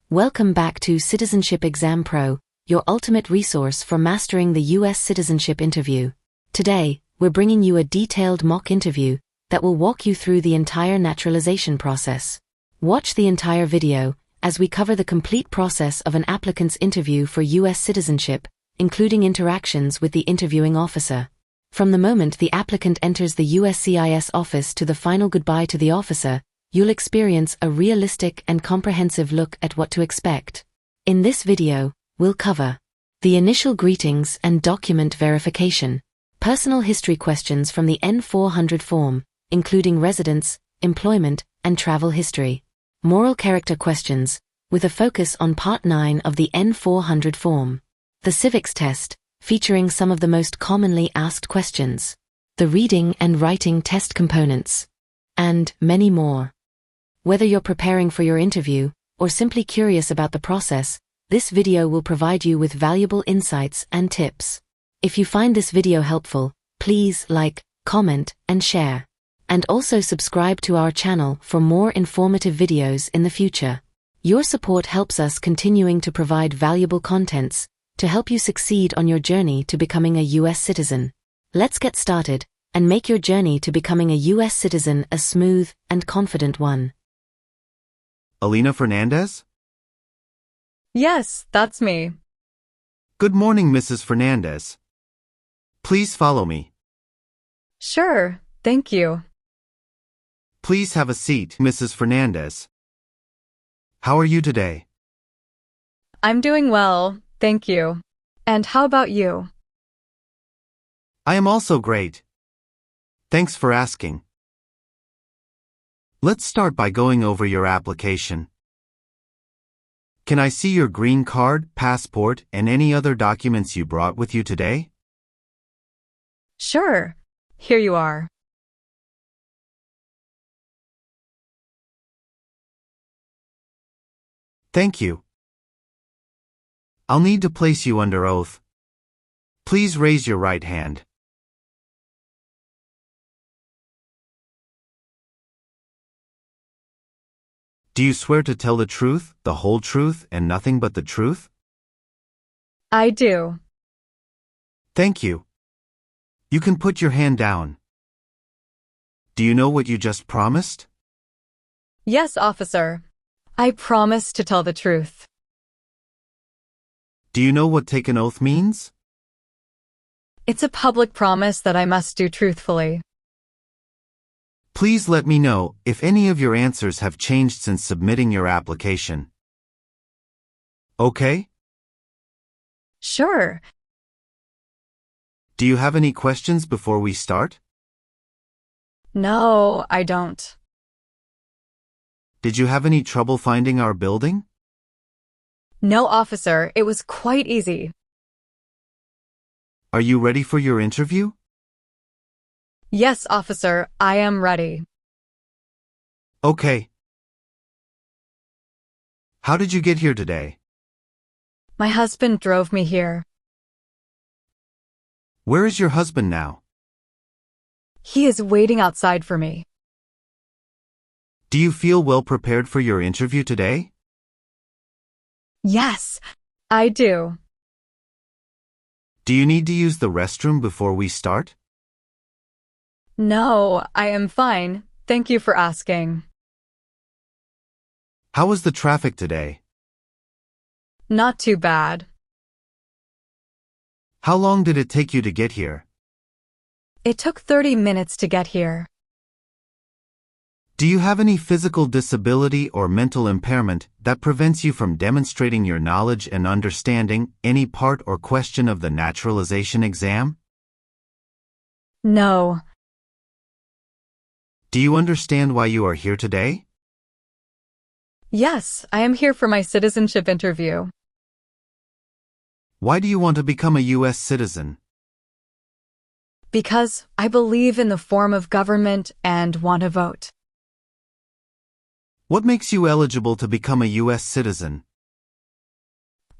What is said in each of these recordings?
Welcome back to Citizenship Exam Pro, your ultimate resource for mastering the US Citizenship Interview. Today, we're bringing you a detailed mock interview that will walk you through the entire naturalization process. Watch the entire video as we cover the complete process of an applicant's interview for US citizenship, including interactions with the interviewing officer. From the moment the applicant enters the USCIS office to the final goodbye to the officer, you'll experience a realistic and comprehensive look at what to expect. In this video, we'll cover the initial greetings and document verification, personal history questions from the N400 form, including residence, employment, and travel history, moral character questions, with a focus on Part 9 of the N400 form, the civics test, featuring some of the most commonly asked questions, the reading and writing test components, and many more. Whether you're preparing for your interview or simply curious about the process, this video will provide you with valuable insights and tips. If you find this video helpful, please like, comment, and share. And also subscribe to our channel for more informative videos in the future. Your support helps us continuing to provide valuable contents to help you succeed on your journey to becoming a US citizen. Let's get started and make your journey to becoming a US citizen a smooth and confident one. Alina Fernandez? Yes, that's me. Good morning, Mrs. Fernandez. Please follow me. Sure, thank you. Please have a seat, Mrs. Fernandez. How are you today? I'm doing well, thank you. And how about you? I am also great. Thanks for asking. Let's start by going over your application. Can I see your green card, passport, and any other documents you brought with you today? Sure, here you are. Thank you. I'll need to place you under oath. Please raise your right hand. Do you swear to tell the truth, the whole truth, and nothing but the truth? I do. Thank you. You can put your hand down. Do you know what you just promised? Yes, officer. I promise to tell the truth. Do you know what take an oath means? It's a public promise that I must do truthfully. Please let me know if any of your answers have changed since submitting your application. Okay? Sure. Do you have any questions before we start? No, I don't. Did you have any trouble finding our building? No, officer, it was quite easy. Are you ready for your interview? Yes, officer, I am ready. Okay. How did you get here today? My husband drove me here. Where is your husband now? He is waiting outside for me. Do you feel well prepared for your interview today? Yes, I do. Do you need to use the restroom before we start? No, I am fine. Thank you for asking. How was the traffic today? Not too bad. How long did it take you to get here? It took 30 minutes to get here. Do you have any physical disability or mental impairment that prevents you from demonstrating your knowledge and understanding any part or question of the naturalization exam? No. Do you understand why you are here today? Yes, I am here for my citizenship interview. Why do you want to become a US citizen? Because I believe in the form of government and want to vote. What makes you eligible to become a US citizen?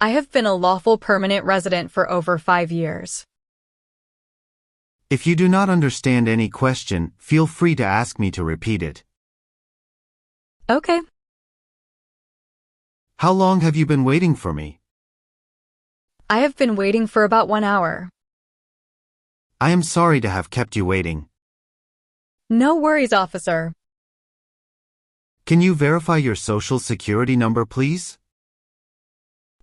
I have been a lawful permanent resident for over 5 years. If you do not understand any question, feel free to ask me to repeat it. Okay. How long have you been waiting for me? I have been waiting for about 1 hour. I am sorry to have kept you waiting. No worries, officer. Can you verify your social security number, please?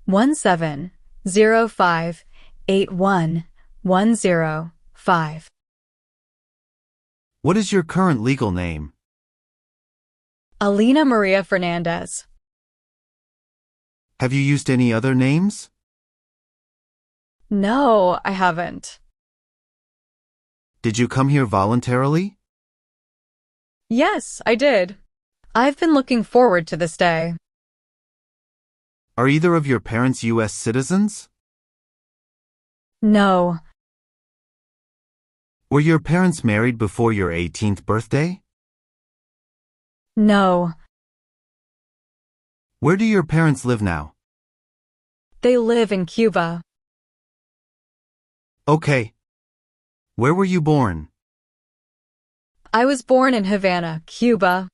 1705811005. What is your current legal name? Alina Maria Fernandez. Have you used any other names? No, I haven't. Did you come here voluntarily? Yes, I did. I've been looking forward to this day. Are either of your parents U.S. citizens? No. Were your parents married before your 18th birthday? No. Where do your parents live now? They live in Cuba. Okay. Where were you born? I was born in Havana, Cuba.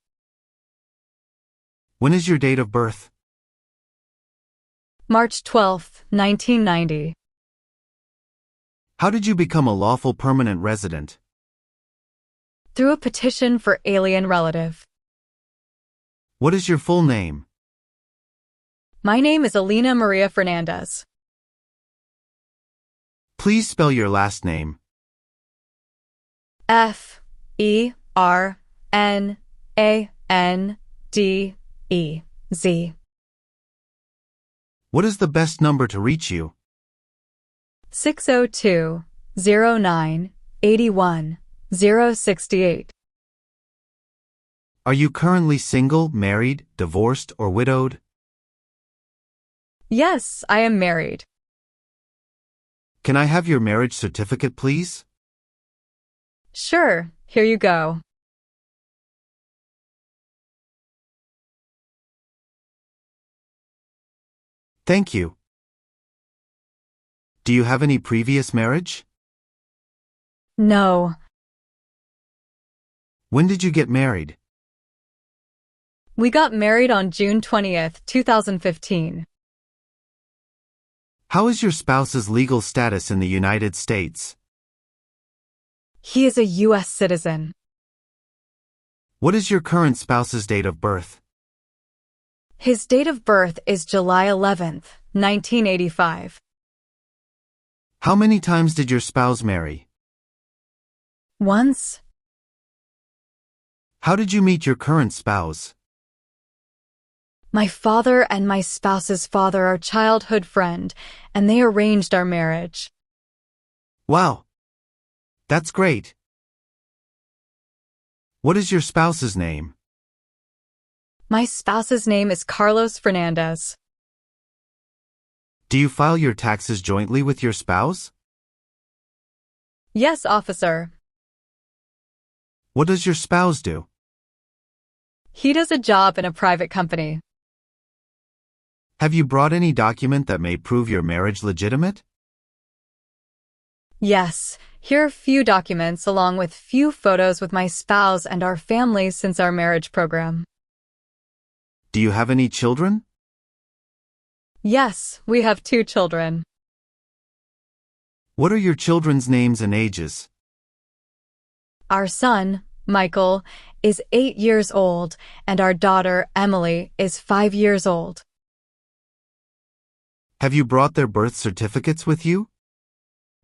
When is your date of birth? March 12, 1990. How did you become a lawful permanent resident? Through a petition for alien relative. What is your full name? My name is Alina Maria Fernandez. Please spell your last name. Fernandez. What is the best number to reach you? 602-09-81-068. Are you currently single, married, divorced, or widowed? Yes, I am married. Can I have your marriage certificate, please? Sure, here you go. Thank you. Do you have any previous marriage? No. When did you get married? We got married on June 20th, 2015. How is your spouse's legal status in the United States? He is a US citizen. What is your current spouse's date of birth? His date of birth is July 11th, 1985. How many times did your spouse marry? Once. How did you meet your current spouse? My father and my spouse's father are childhood friend, and they arranged our marriage. Wow. That's great. What is your spouse's name? My spouse's name is Carlos Fernandez. Do you file your taxes jointly with your spouse? Yes, officer. What does your spouse do? He does a job in a private company. Have you brought any document that may prove your marriage legitimate? Yes, here are a few documents along with few photos with my spouse and our family since our marriage program. Do you have any children? Yes, we have 2 children. What are your children's names and ages? Our son, Michael, is 8 years old, and our daughter, Emily, is 5 years old. Have you brought their birth certificates with you?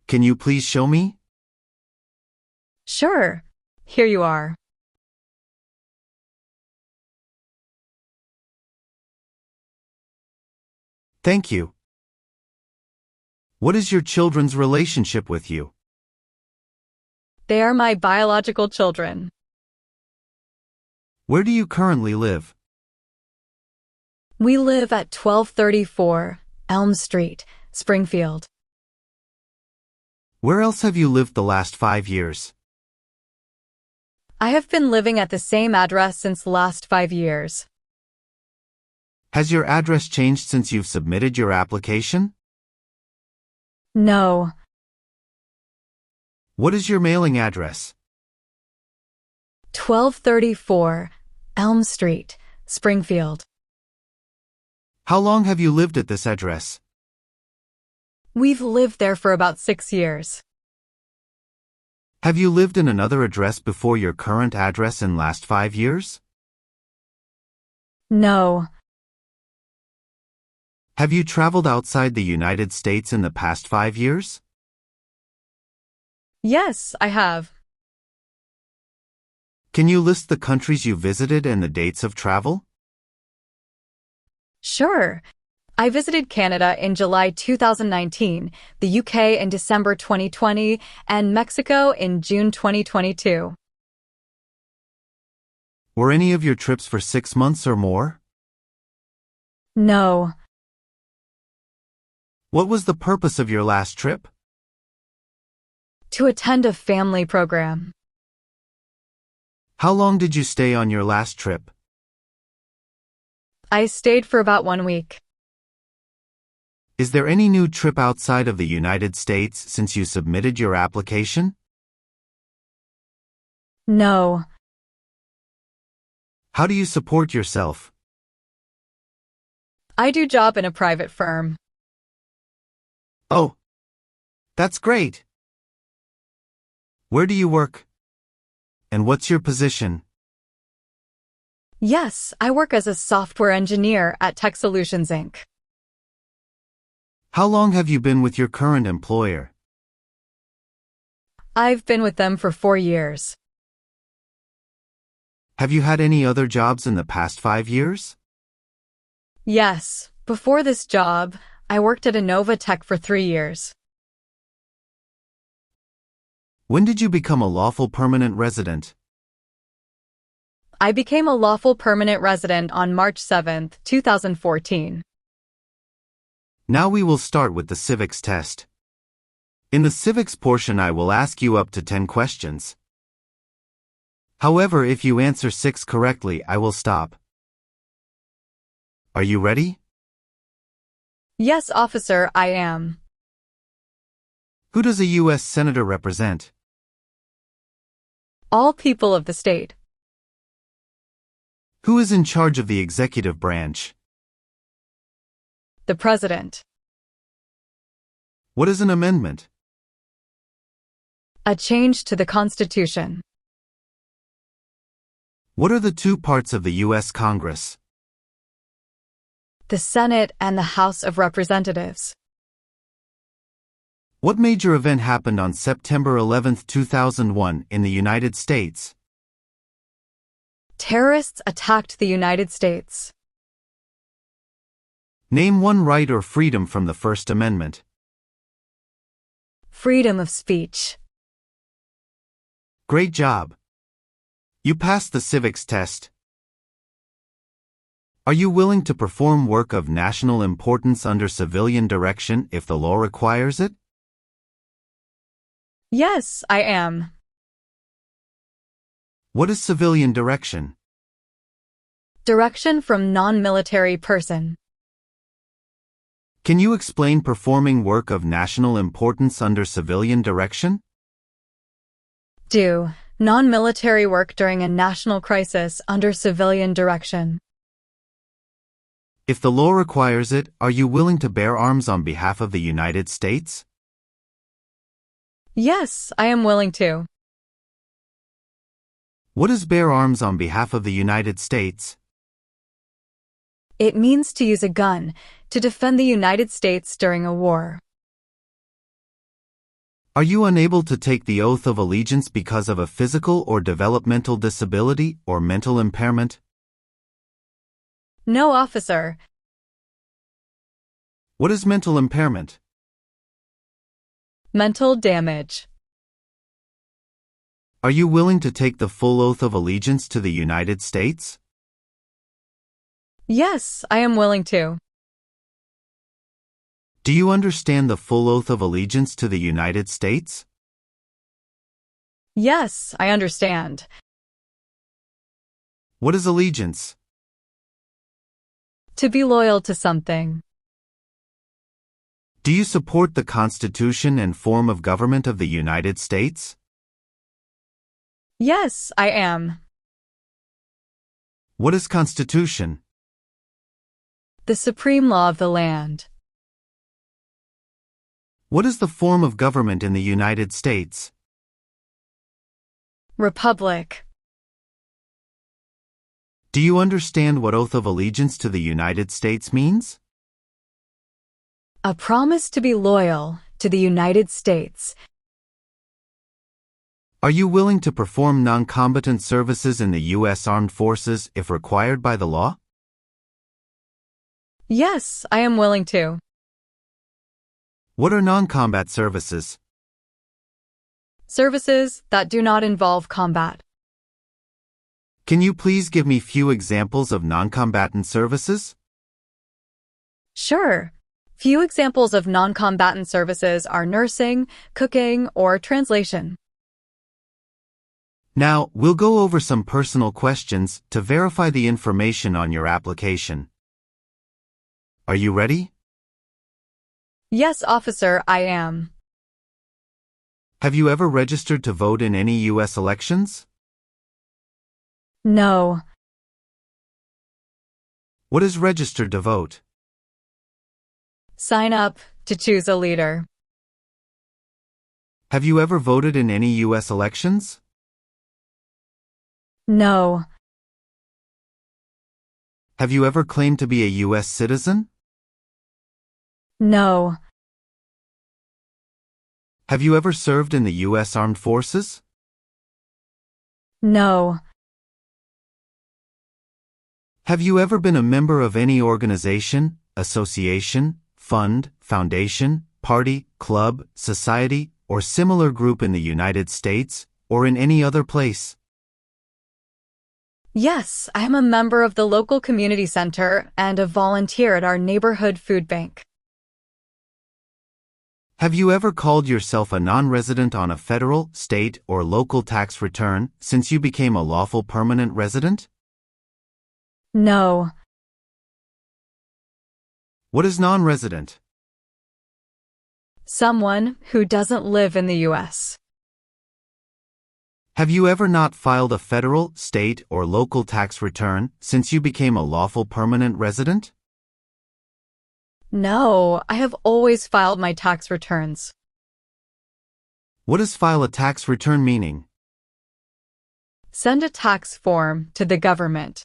Can you please show me? Sure. Here you are. Thank you. What is your children's relationship with you? They are my biological children. Where do you currently live? We live at 1234 Elm Street, Springfield. Where else have you lived the last 5 years? I have been living at the same address since the last 5 years. Has your address changed since you've submitted your application? No. What is your mailing address? 1234 Elm Street, Springfield. How long have you lived at this address? We've lived there for about 6 years. Have you lived in another address before your current address in last 5 years? No. Have you traveled outside the United States in the past 5 years? Yes, I have. Can you list the countries you visited and the dates of travel? Sure. I visited Canada in July 2019, the UK in December 2020, and Mexico in June 2022. Were any of your trips for 6 months or more? No. What was the purpose of your last trip? To attend a family program. How long did you stay on your last trip? I stayed for about 1 week. Is there any new trip outside of the United States since you submitted your application? No. How do you support yourself? I do job in a private firm. Oh, that's great. Where do you work? And what's your position? Yes, I work as a software engineer at Tech Solutions, Inc. How long have you been with your current employer? I've been with them for 4 years. Have you had any other jobs in the past 5 years? Yes, before this job, I worked at Innova Tech for 3 years. When did you become a lawful permanent resident? I became a lawful permanent resident on March 7, 2014. Now we will start with the civics test. In the civics portion, I will ask you up to 10 questions. However, if you answer 6 correctly, I will stop. Are you ready? Yes, officer, I am. Who does a U.S. Senator represent? All people of the state. Who is in charge of the executive branch? The President. What is an amendment? A change to the Constitution. What are the 2 parts of the U.S. Congress? The Senate and the House of Representatives. What major event happened on September 11, 2001 in the United States? Terrorists attacked the United States. Name one right or freedom from the First Amendment. Freedom of speech. Great job. You passed the civics test. Are you willing to perform work of national importance under civilian direction if the law requires it? Yes, I am. What is civilian direction? Direction from non-military person. Can you explain performing work of national importance under civilian direction? Do non-military work during a national crisis under civilian direction. If the law requires it, are you willing to bear arms on behalf of the United States? Yes, I am willing to. What is bear arms on behalf of the United States? It means to use a gun to defend the United States during a war. Are you unable to take the oath of allegiance because of a physical or developmental disability or mental impairment? No, officer. What is mental impairment? Mental damage. Are you willing to take the full oath of allegiance to the United States? Yes, I am willing to. Do you understand the full oath of allegiance to the United States? Yes, I understand. What is allegiance? To be loyal to something. Do you support the Constitution and form of government of the United States? Yes, I am. What is Constitution? the supreme law of the land. What is the form of government in the United States? Republic. Do you understand what oath of allegiance to the United States means? A promise to be loyal to the United States. Are you willing to perform non-combatant services in the U.S. Armed Forces if required by the law? Yes, I am willing to. What are non-combat services? Services that do not involve combat. Can you please give me few examples of non-combatant services? Sure. Few examples of non-combatant services are nursing, cooking, or translation. Now, we'll go over some personal questions to verify the information on your application. Are you ready? Yes, officer, I am. Have you ever registered to vote in any U.S. elections? No. What is registered to vote? Sign up to choose a leader. Have you ever voted in any U.S. elections? No. Have you ever claimed to be a U.S. citizen? No. Have you ever served in the U.S. Armed Forces? No. Have you ever been a member of any organization, association, fund, foundation, party, club, society, or similar group in the United States, or in any other place? Yes, I am a member of the local community center and a volunteer at our neighborhood food bank. Have you ever called yourself a non-resident on a federal, state, or local tax return since you became a lawful permanent resident? No. What is non-resident? Someone who doesn't live in the U.S. Have you ever not filed a federal, state, or local tax return since you became a lawful permanent resident? No, I have always filed my tax returns. What does file a tax return meaning? Send a tax form to the government.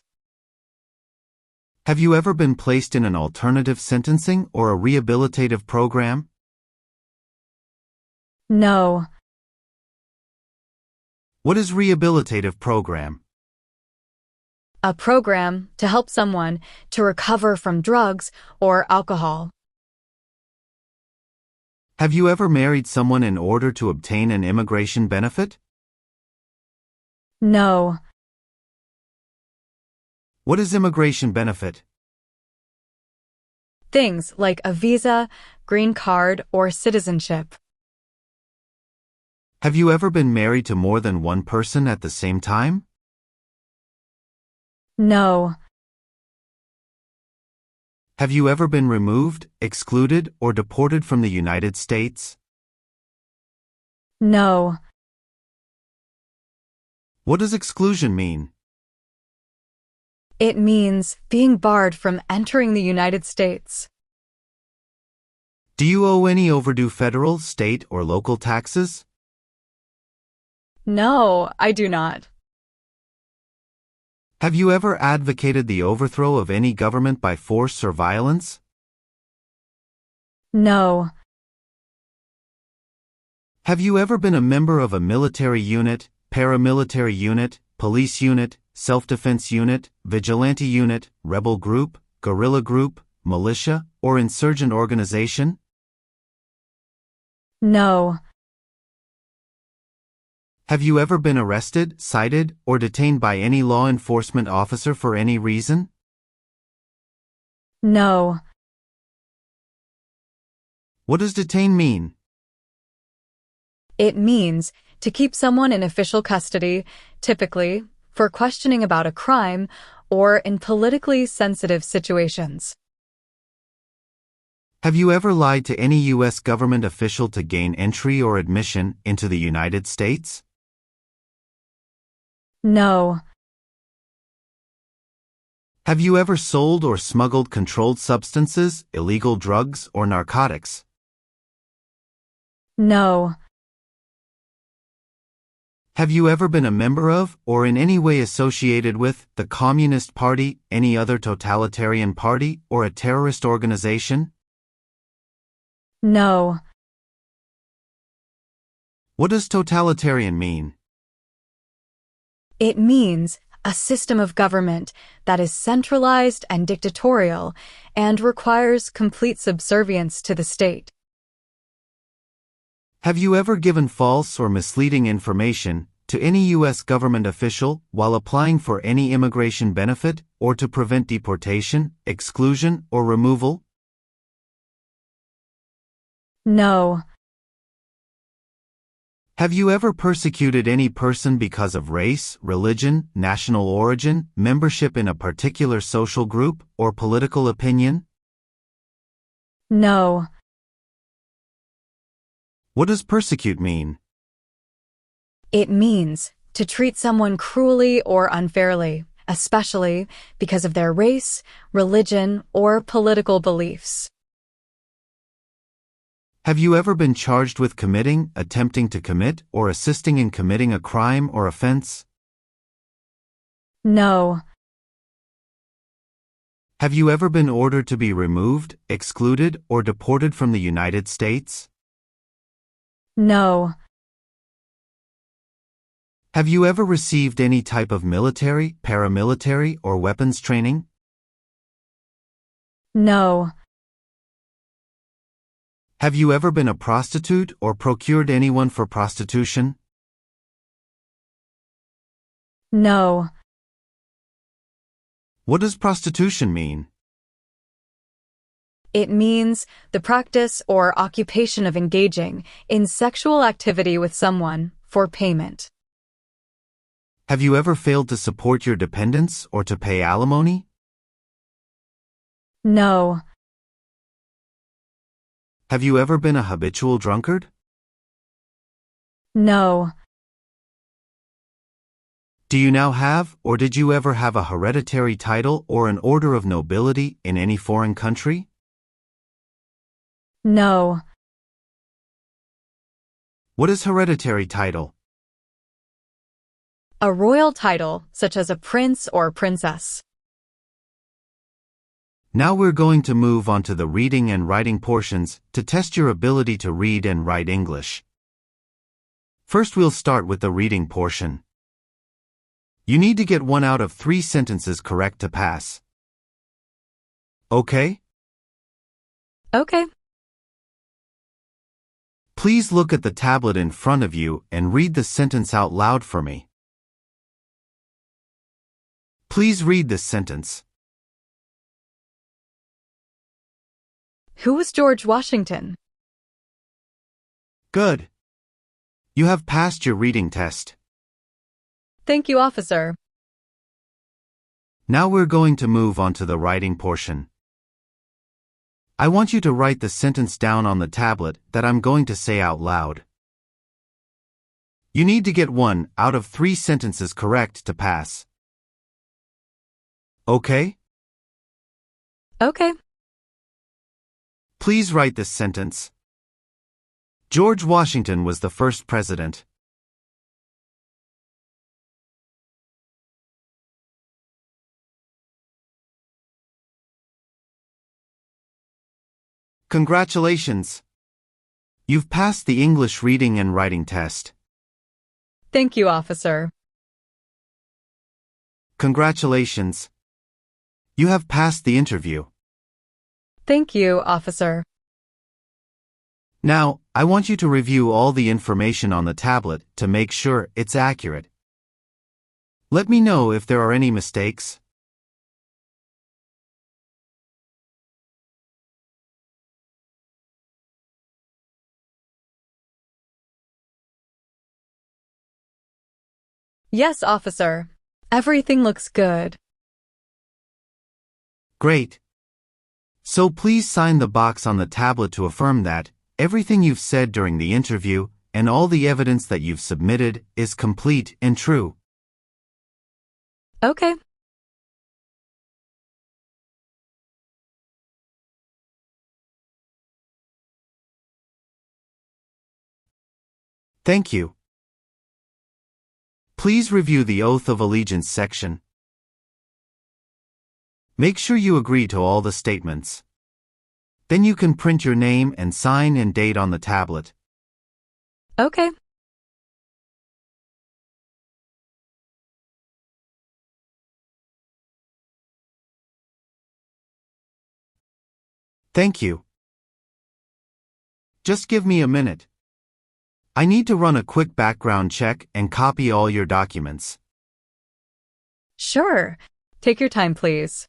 Have you ever been placed in an alternative sentencing or a rehabilitative program? No. What is rehabilitative program? A program to help someone to recover from drugs or alcohol. Have you ever married someone in order to obtain an immigration benefit? No. What is immigration benefit? Things like a visa, green card, or citizenship. Have you ever been married to more than one person at the same time? No. Have you ever been removed, excluded, or deported from the United States? No. What does exclusion mean? It means being barred from entering the United States. Do you owe any overdue federal, state, or local taxes? No, I do not. Have you ever advocated the overthrow of any government by force or violence? No. Have you ever been a member of a military unit, paramilitary unit, police unit, self-defense unit, vigilante unit, rebel group, guerrilla group, militia, or insurgent organization? No. Have you ever been arrested, cited, or detained by any law enforcement officer for any reason? No. What does detain mean? It means to keep someone in official custody, typically for questioning about a crime or in politically sensitive situations. Have you ever lied to any U.S. government official to gain entry or admission into the United States? No. Have you ever sold or smuggled controlled substances, illegal drugs, or narcotics? No. Have you ever been a member of, or in any way associated with, the Communist Party, any other totalitarian party, or a terrorist organization? No. What does totalitarian mean? It means a system of government that is centralized and dictatorial and requires complete subservience to the state. Have you ever given false or misleading information to any U.S. government official while applying for any immigration benefit or to prevent deportation, exclusion, or removal? No. Have you ever persecuted any person because of race, religion, national origin, membership in a particular social group, or political opinion? No. What does persecute mean? It means to treat someone cruelly or unfairly, especially because of their race, religion, or political beliefs. Have you ever been charged with committing, attempting to commit, or assisting in committing a crime or offense? No. Have you ever been ordered to be removed, excluded, or deported from the United States? No. Have you ever received any type of military, paramilitary, or weapons training? No. Have you ever been a prostitute or procured anyone for prostitution? No. What does prostitution mean? It means the practice or occupation of engaging in sexual activity with someone for payment. Have you ever failed to support your dependents or to pay alimony? No. Have you ever been a habitual drunkard? No. Do you now have, or did you ever have a hereditary title or an order of nobility in any foreign country? No. What is hereditary title? A royal title, such as a prince or princess. Now we're going to move on to the reading and writing portions to test your ability to read and write English. First, we'll start with the reading portion. You need to get 1 out of 3 sentences correct to pass. Okay? Okay. Please look at the tablet in front of you and read the sentence out loud for me. Please read this sentence. Who was George Washington? Good. You have passed your reading test. Thank you, officer. Now we're going to move on to the writing portion. I want you to write the sentence down on the tablet that I'm going to say out loud. You need to get 1 out of 3 sentences correct to pass. Okay? Okay. Please write this sentence. George Washington was the first president. Congratulations! You've passed the English reading and writing test. Thank you, officer. Congratulations! You have passed the interview. Thank you, officer. Now, I want you to review all the information on the tablet to make sure it's accurate. Let me know if there are any mistakes. Yes, officer. Everything looks good. Great. So please sign the box on the tablet to affirm that everything you've said during the interview and all the evidence that you've submitted is complete and true. Okay. Thank you. Please review the Oath of Allegiance section. Make sure you agree to all the statements. Then you can print your name and sign and date on the tablet. Okay. Thank you. Just give me a minute. I need to run a quick background check and copy all your documents. Sure. Take your time, please.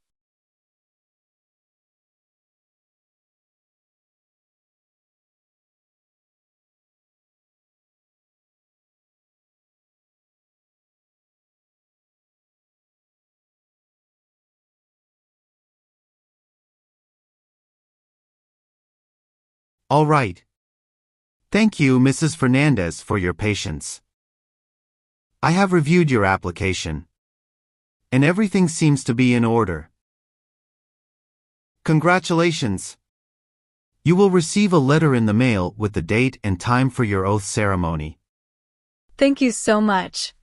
All right. Thank you, Mrs. Fernandez, for your patience. I have reviewed your application, and everything seems to be in order. Congratulations! You will receive a letter in the mail with the date and time for your oath ceremony. Thank you so much.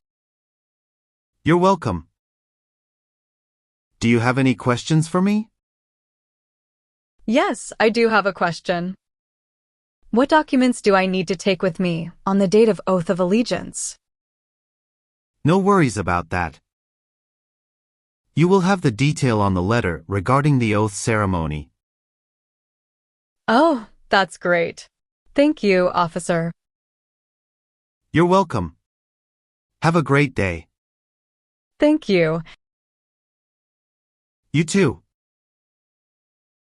You're welcome. Do you have any questions for me? Yes, I do have a question. What documents do I need to take with me on the date of Oath of Allegiance? No worries about that. You will have the detail on the letter regarding the oath ceremony. Oh, that's great. Thank you, officer. You're welcome. Have a great day. Thank you. You too.